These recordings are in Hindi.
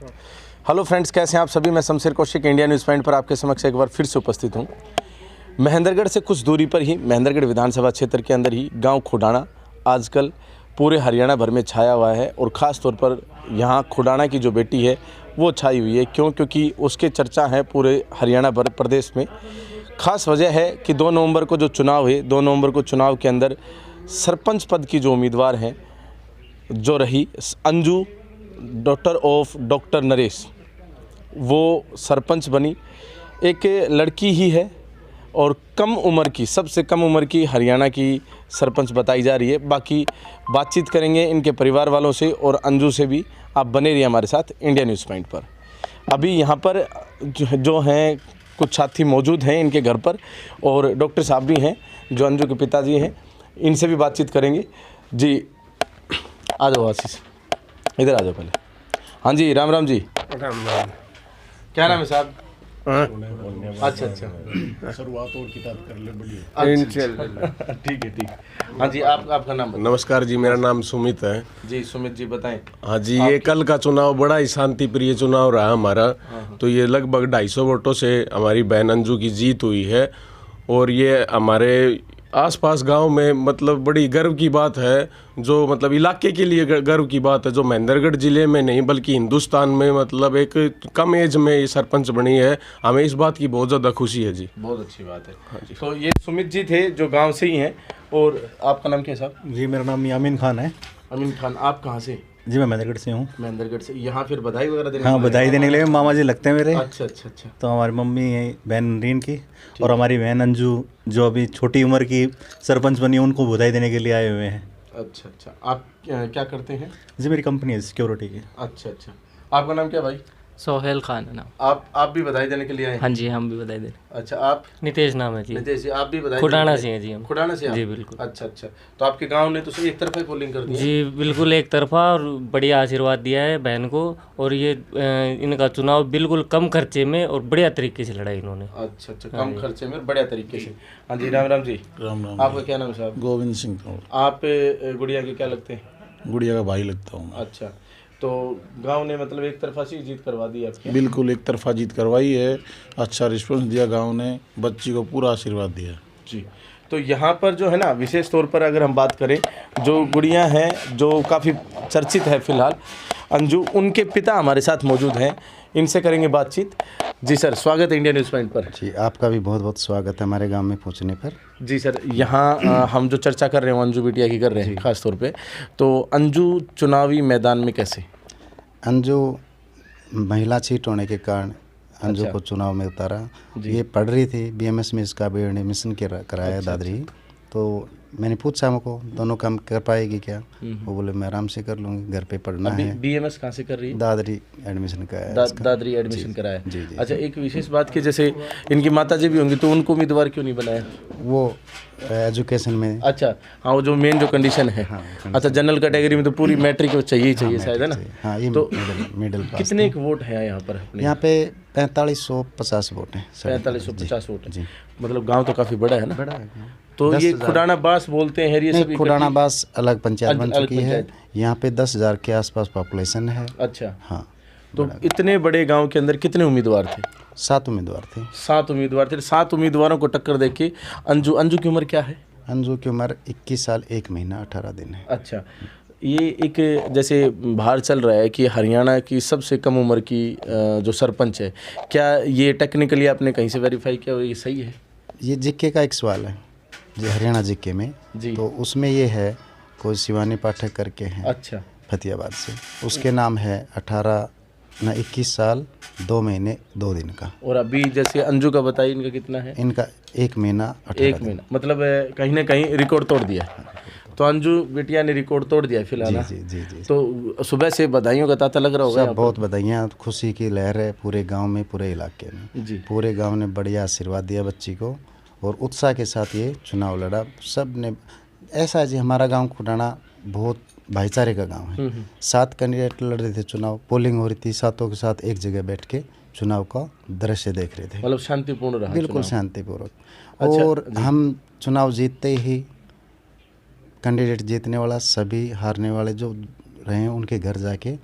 हेलो फ्रेंड्स, कैसे हैं आप सभी। मैं Shamsher Kaushik India news point पर आपके समक्ष एक बार फिर से उपस्थित हूं। महेंद्रगढ़ से कुछ दूरी पर ही, महेंद्रगढ़ विधानसभा क्षेत्र के अंदर ही गांव खुडाना आजकल पूरे हरियाणा भर में छाया हुआ है और ख़ास तौर पर यहां खुडाना की जो बेटी है वो छाई हुई है। क्योंकि उसके चर्चा है पूरे हरियाणा भर प्रदेश में। ख़ास वजह है कि 2 नवंबर को जो चुनाव है, 2 नवंबर को चुनाव के अंदर सरपंच पद की जो उम्मीदवार हैं जो रही Anju, daughter of doctor Naresh, वो सरपंच बनी। एक लड़की ही है और कम उम्र की, सबसे कम उम्र की हरियाणा की सरपंच बताई जा रही है। बाकी बातचीत करेंगे इनके परिवार वालों से और अंजू से भी। आप बने रहिए हमारे साथ इंडिया न्यूज़ पॉइंट पर। अभी यहाँ पर जो हैं कुछ साथी मौजूद हैं इनके घर पर, और डॉक्टर साहब भी हैं जो अंजू के पिताजी हैं, इनसे भी बातचीत करेंगे। जी आ जाओ आशीष, इधर आ जाओ पहले। हाँ जी, राम राम जी। राम राम। क्या नाम है साहब? अच्छा शुरुआत और किताब कर ले बड़ी। ठीक है, ठीक। हाँ जी, आपका नाम बताएं। नमस्कार जी, मेरा नाम सुमित है। जी सुमित जी बताएं। हाँ जी, ये कल का चुनाव बड़ा ही शांति प्रिय चुनाव रहा हमारा। तो ये लगभग 250 वोटों से हमारी बहन अंजू की जीत हुई है। और ये हमारे आसपास गांव में मतलब बड़ी गर्व की बात है, जो मतलब इलाके के लिए गर्व की बात है, जो महेंद्रगढ़ जिले में नहीं बल्कि हिंदुस्तान में मतलब एक कम एज में ये सरपंच बनी है। हमें इस बात की बहुत ज़्यादा खुशी है जी। बहुत अच्छी बात है। हाँ जी। तो ये सुमित जी थे जो गांव से ही हैं। और आपका नाम क्या है साहब? जी मेरा नाम यामीन खान है। अमीन खान, आप कहाँ से? जी मैं महेंद्रगढ़ से हूँ। महेंद्रगढ़ से। यहाँ फिर बधाई वगैरह देने? हाँ, बधाई देने के लिए मामा जी लगते हैं मेरे। अच्छा अच्छा अच्छा। तो हमारी मम्मी है बहन रीन की, और हमारी बहन अंजू जो अभी छोटी उम्र की सरपंच बनी है, उनको बधाई देने के लिए आए हुए हैं। अच्छा अच्छा। आप क्या करते हैं? जी मेरी कंपनी है सिक्योरिटी की। अच्छा अच्छा। आपका नाम क्या भाई? सोहेल खान है नाम। आप भी बधाई देने के लिए आए हैं? हाँ जी, हम भी बधाई दे। अच्छा, आप? नितेश नाम है जी। नितेश जी, आप भी बधाई? खुडाना से हैं जी हम। खुडाना से आप? जी बिल्कुल। अच्छा अच्छा। तो आपके गांव ने तो एक तरफा पोलिंग कर दी? जी बिल्कुल एक तरफा, और बढ़िया आशीर्वाद दिया है बहन को। और ये इनका चुनाव बिल्कुल कम खर्चे में और बढ़िया तरीके से लड़ा इन्होंने। अच्छा अच्छा, कम खर्चे में बढ़िया तरीके से। हाँ जी, राम राम जी। राम राम। आपका क्या नाम है साहब? गोविंद सिंह। आप गुड़िया के क्या लगते हैं? गुड़िया का भाई लगता हूँ। अच्छा, तो गांव ने मतलब एक तरफा से जीत करवा दी आपकी? बिल्कुल एक तरफा जीत करवाई है। अच्छा रिस्पॉन्स दिया गांव ने, बच्ची को पूरा आशीर्वाद दिया जी। तो यहाँ पर जो है ना, विशेष तौर पर अगर हम बात करें, जो गुड़िया हैं जो काफ़ी चर्चित है फिलहाल, अंजू, उनके पिता हमारे साथ मौजूद हैं, इनसे करेंगे बातचीत। जी सर, स्वागत है इंडिया न्यूज़ पॉइंट पर। जी आपका भी बहुत बहुत स्वागत है हमारे गांव में पहुंचने पर। जी सर, यहाँ हम जो चर्चा कर रहे हैं अंजू बिटिया की कर रहे हैं खास तौर पे। तो अंजू चुनावी मैदान में कैसे? अंजू महिला सीट होने के कारण अंजू को चुनाव में उतारा। ये पढ़ रही थी बीएमएस में, इसका भी एडमिशन कराया दादरी। तो मैंने पूछा हमको दोनों काम कर पाएगी क्या? वो बोले मैं आराम से कर लूँगी, घर पे पढ़ना है। बीएमएस कहाँ से कर रही है? दादरी एडमिशन कराया। दादरी एडमिशन कराया। जी जी। अच्छा, एक विशेष बात की, जैसे इनकी माताजी भी होंगी, तो उनको उम्मीदवार क्यों नहीं बनाया? वो एजुकेशन में। अच्छा हाँ, वो जो मेन जो कंडीशन है। अच्छा, जनरल कैटेगरी में तो पूरी मैट्रिक चाहिए ही चाहिए शायद, है ना? हाँ, ये तो मिडिल पास। कितने वोट हैं यहाँ पर? यहाँ पे 4550 वोट हैं। 4550 वोट। जी। मतलब गांव तो काफ़ी बड़ा है ना? बड़ा है। तो ये खुडाना बास बोलते हैं ये सभी? खुडाना बास अलग पंचायत बन अलग चुकी है। यहाँ पे 10,000 के आसपास पॉपुलेशन है। अच्छा हाँ। तो इतने बड़े गांव के अंदर कितने उम्मीदवार थे? 7 उम्मीदवार थे। 7 उम्मीदवार थे। 7 उम्मीदवारों को टक्कर देके अंजू की उम्र क्या है? अंजू की उम्र 21 साल 1 महीना 18 दिन है। अच्छा, ये एक जैसे बाहर चल रहा है कि हरियाणा की सबसे कम उम्र की जो सरपंच है, क्या ये टेक्निकली आपने कहीं से वेरीफाई किया, ये सही है? ये जीके का एक सवाल है जी, हरियाणा जीके में जी। तो उसमें ये है, कोई शिवानी पाठक करके हैं। अच्छा। फतेहाबाद से, उसके नाम है 21 साल 2 महीने 2 दिन का। और अभी जैसे अंजू का बताइए, इनका कितना है? इनका 1 महीना 18 दिन। महीना, मतलब कहीं ना कहीं रिकॉर्ड तोड़ दिया। तो अंजू बिटिया ने रिकॉर्ड तोड़ दिया फिलहाल। जी जी जी। तो सुबह से बधाइयों का तांता लग रहा होगा? सब बहुत बधाइयाँ, खुशी की लहर है पूरे गांव में, पूरे इलाके में जी। पूरे गांव ने बढ़िया आशीर्वाद दिया बच्ची को, और उत्साह के साथ ये चुनाव लड़ा। सब ने ऐसा है जी, हमारा गांव खुडाना बहुत भाईचारे का गांव है। 7 कैंडिडेट लड़ रहे थे चुनाव, पोलिंग हो रही थी, 7 के साथ एक जगह बैठ के चुनाव का दृश्य देख रहे थे। मतलब शांतिपूर्ण रहा? बिल्कुल शांतिपूर्वक। अच्छा, और हम चुनाव जीतते ही कैंडिडेट जीतने वाला, सभी हारने वाले जो रहे हैं उनके घर जाके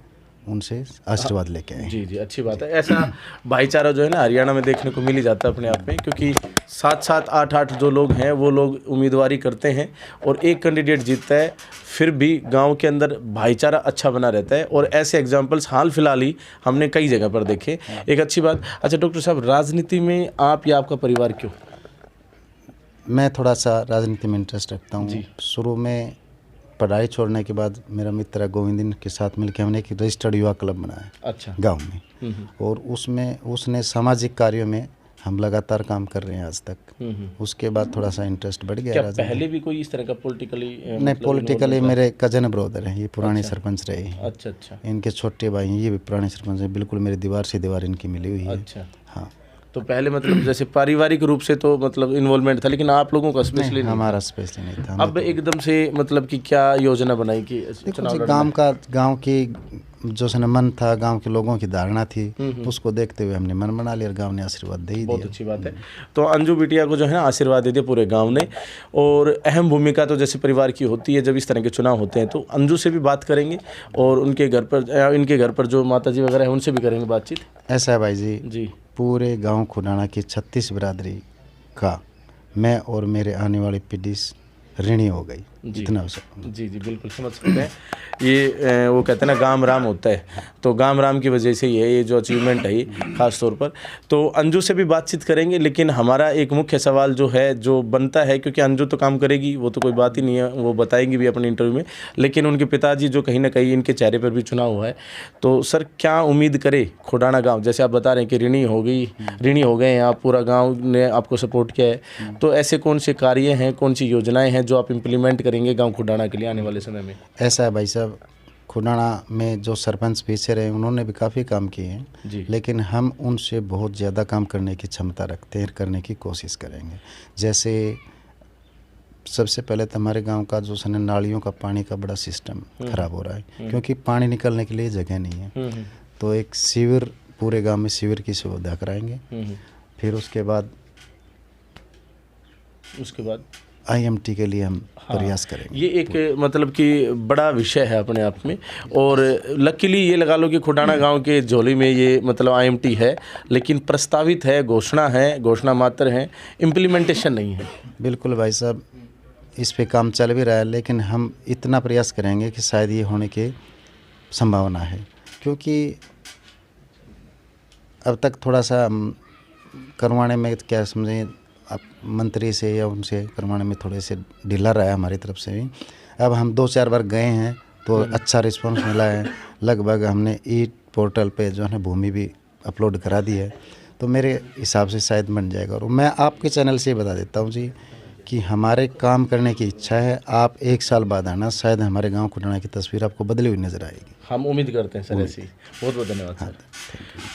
उनसे आशीर्वाद लेके आए। जी जी, अच्छी बात है। ऐसा भाईचारा जो है ना हरियाणा में देखने को मिल ही जाता है अपने आप में, क्योंकि 7-7, 8-8 जो लोग हैं वो लोग उम्मीदवारी करते हैं और एक कैंडिडेट जीतता है, फिर भी गांव के अंदर भाईचारा अच्छा बना रहता है। और ऐसे एग्जांपल्स हाल फिलहाल ही हमने कई जगह पर देखे। एक अच्छी बात। अच्छा डॉक्टर साहब, राजनीति में आप या आपका परिवार क्यों? मैं थोड़ा सा राजनीति में इंटरेस्ट रखता हूँ। शुरू में पढ़ाई छोड़ने के बाद मेरा मित्र गोविंदन के साथ मिलकर हमने एक रजिस्टर्ड युवा क्लब बनाया अच्छा गांव में, और उसमें उसने सामाजिक कार्यों में हम लगातार काम कर रहे हैं आज तक। उसके बाद थोड़ा सा इंटरेस्ट बढ़ गया। क्या पहले भी कोई इस तरह का पॉलिटिकली? नहीं, पॉलिटिकली मेरे कजन ब्रदर हैं, ये पुराने सरपंच रहे हैं। अच्छा अच्छा। इनके छोटे भाई हैं, ये भी पुराने सरपंच हैं। बिल्कुल मेरी दीवार से दीवार इनकी मिली हुई है। अच्छा। हाँ, तो पहले मतलब जैसे पारिवारिक रूप से तो मतलब इन्वॉल्वमेंट था, लेकिन आप लोगों का स्पेशली नहीं? हमारा स्पेशली नहीं था। अब एकदम से मतलब कि क्या योजना बनाई कि चुनाव लड़ना? गांव की जो मन था, गांव के लोगों की धारणा थी, उसको देखते हुए हमने मन बना लिया और गांव ने आशीर्वाद दे ही बहुत दिया। अच्छी बात है। तो अंजू बिटिया को जो है ना आशीर्वाद दे दिया पूरे गांव ने। और अहम भूमिका तो जैसे परिवार की होती है जब इस तरह के चुनाव होते हैं, तो अंजू से भी बात करेंगे और उनके घर पर जो माताजी वगैरह हैं उनसे भी करेंगे बातचीत। ऐसा है भाई जी, जी, पूरे गांव खुडाना की 36 बिरादरी का मैं और मेरे आने वाली पीढ़ी ऋणी हो गई, जितना हो सकता। जी जी, बिल्कुल समझ सकते हैं। ये वो कहते हैं ना गाम राम होता है, तो गाम राम की वजह से ही है ये जो अचीवमेंट है ये खास तौर पर। तो अंजू से भी बातचीत करेंगे, लेकिन हमारा एक मुख्य सवाल जो है जो बनता है, क्योंकि अंजू तो काम करेगी, वो तो कोई बात ही नहीं है, वो बताएंगी भी अपने इंटरव्यू में, लेकिन उनके पिताजी जो कहीं ना कहीं इनके चेहरे पर भी चुनाव हुआ है, तो सर क्या उम्मीद करे खुडाना गाँव? जैसे आप बता रहे हैं कि ऋणी हो गए हैं आप, पूरा गाँव ने आपको सपोर्ट किया है, तो ऐसे कौन से कार्य हैं, कौन सी योजनाएँ हैं जो आप इम्प्लीमेंट करेंगे गाँव खुडाना के लिए आने वाले समय में? ऐसा है भाई साहब, खुडाना में जो सरपंच पीछे रहे उन्होंने भी काफ़ी काम किए हैं, लेकिन हम उनसे बहुत ज़्यादा काम करने की क्षमता रखते हैं, करने की कोशिश करेंगे। जैसे सबसे पहले तो हमारे गांव का जो नालियों का पानी का बड़ा सिस्टम ख़राब हो रहा है, क्योंकि पानी निकलने के लिए जगह नहीं है। तो एक शिविर, पूरे गांव में शिविर की सुविधा कराएंगे। फिर उसके बाद IMT के लिए हम प्रयास करेंगे। ये एक मतलब कि बड़ा विषय है अपने आप में, और लकीली ये लगा लो कि खुडाना गांव के झोली में ये मतलब IMT है, लेकिन प्रस्तावित है, घोषणा मात्र है, इम्प्लीमेंटेशन नहीं है। बिल्कुल भाई साहब, इस पे काम चल भी रहा है, लेकिन हम इतना प्रयास करेंगे कि शायद ये होने की संभावना है, क्योंकि अब तक थोड़ा सा करवाने में क्या समझें, अब मंत्री से या उनसे करवाने में थोड़े से ढीला रहा है हमारी तरफ से भी। अब हम 2-4 बार गए हैं तो अच्छा रिस्पांस मिला है। लगभग हमने पोर्टल पे जो है भूमि भी अपलोड करा दी है, तो मेरे हिसाब से शायद बन जाएगा। और मैं आपके चैनल से बता देता हूँ जी कि हमारे काम करने की इच्छा है। आप 1 साल बाद आना, शायद हमारे गांव खुडाना की तस्वीर आपको बदली हुई नज़र आएगी। हम उम्मीद करते हैं सर ऐसी। बहुत बहुत धन्यवाद सर।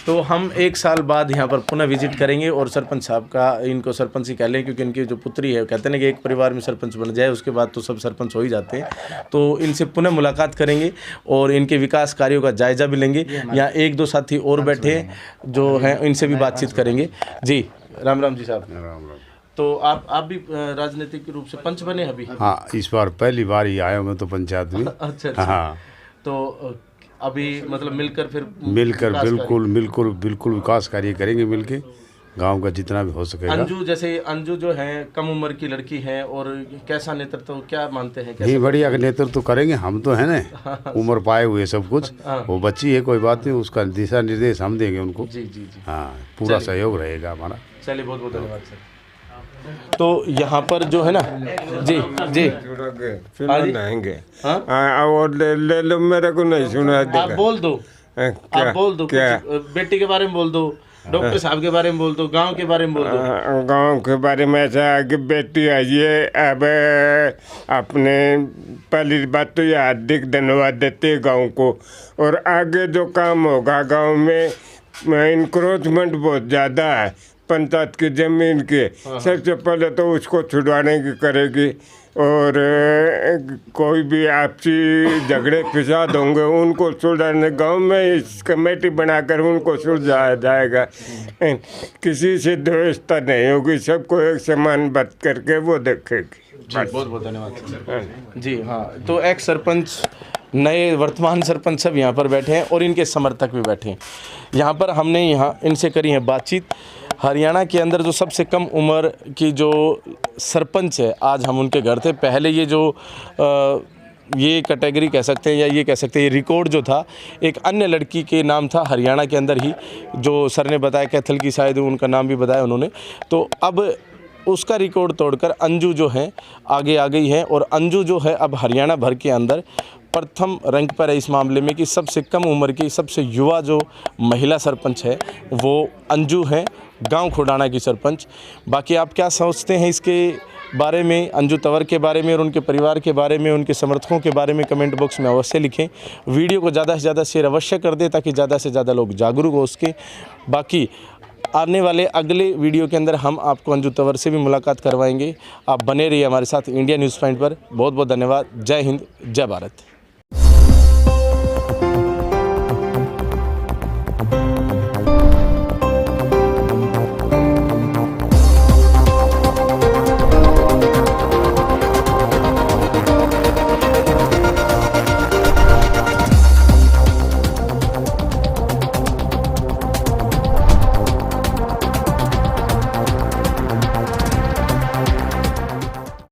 तो हम 1 साल बाद यहाँ पर पुनः विजिट करेंगे और सरपंच साहब का, इनको सरपंच ही कह लें क्योंकि इनकी जो पुत्री है, कहते हैं कि एक परिवार में सरपंच बन जाए उसके बाद तो सब सरपंच हो ही जाते हैं। तो इनसे पुनः मुलाकात करेंगे और इनके विकास कार्यों का जायजा भी लेंगे। यहाँ 1-2 साथी और बैठे हैं जो हैं, इनसे भी बातचीत करेंगे। जी राम राम जी साहब। राम राम। तो आप भी राजनीतिक रूप से पंच बने अभी? हाँ, इस बार पहली बार ही आया हूँ मैं तो पंचायत में। अच्छा। हाँ, तो अभी मतलब मिलकर बिल्कुल विकास कार्य करेंगे मिलके, गांव का जितना भी हो सकेगा। अंजू जो है कम उम्र की लड़की है, और कैसा नेतृत्व क्या मानते हैं? नहीं, बढ़िया नेतृत्व तो करेंगे हम तो, है ना, उम्र पाए हुए सब कुछ। वो बच्ची है, कोई बात नहीं, उसका दिशा निर्देश हम देंगे उनको। जी। हाँ, पूरा सहयोग रहेगा हमारा। चलिए, बहुत बहुत धन्यवाद सर। तो यहाँ पर जो है ना, जी सुनाएंगे। और ले लो, मेरे को नहीं सुना देगा। आप बोल दो क्या? बेटी के बारे में बोल दो, डॉक्टर साहब के बारे में बोल दो, गांव के बारे में बोल दो। गांव के बारे में ऐसा है कि बेटी आई है, अब अपने पहली बात तो ये हार्दिक धन्यवाद देते हैं गांव को, और आगे जो काम होगा गांव में इंक्रोचमेंट बहुत ज़्यादा है पंचायत की ज़मीन के। सबसे पहले तो उसको छुड़वाने की करेगी, और कोई भी आपसी झगड़े फिसाद होंगे उनको सुलझाने गांव में इस कमेटी बनाकर उनको सुलझाया जाएगा। किसी से द्वेषता नहीं होगी, सबको एक समान बात करके वो देखेगी। बहुत बहुत धन्यवाद जी। हाँ, तो एक्स सरपंच नए वर्तमान सरपंच सब यहाँ पर बैठे हैं और इनके समर्थक भी बैठे हैं। यहाँ पर हमने इनसे करी है बातचीत। हरियाणा के अंदर जो सबसे कम उम्र की जो सरपंच है, आज हम उनके घर थे। पहले ये जो ये कैटेगरी कह सकते हैं या ये कह सकते हैं, ये रिकॉर्ड जो था एक अन्य लड़की के नाम था हरियाणा के अंदर ही, जो सर ने बताया कैथल की, शायद उनका नाम भी बताया उन्होंने। तो अब उसका रिकॉर्ड तोड़कर अंजू जो है आगे आ गई है और अंजू जो है अब हरियाणा भर के अंदर प्रथम रैंक पर है इस मामले में कि सबसे कम उम्र की, सबसे युवा जो महिला सरपंच है वो अंजू है, गांव खोडाना की सरपंच। बाकी आप क्या सोचते हैं इसके बारे में, अंजू तंवर के बारे में और उनके परिवार के बारे में, उनके समर्थकों के बारे में कमेंट बॉक्स में अवश्य लिखें। वीडियो को ज़्यादा से ज़्यादा शेयर अवश्य कर दें ताकि ज़्यादा से ज़्यादा लोग जागरूक हो सकें। बाकी आने वाले अगले वीडियो के अंदर हम आपको अंजू तंवर से भी मुलाकात करवाएंगे। आप बने रहिए हमारे साथ इंडिया न्यूज़ पॉइंट पर। बहुत बहुत धन्यवाद। जय हिंद, जय भारत।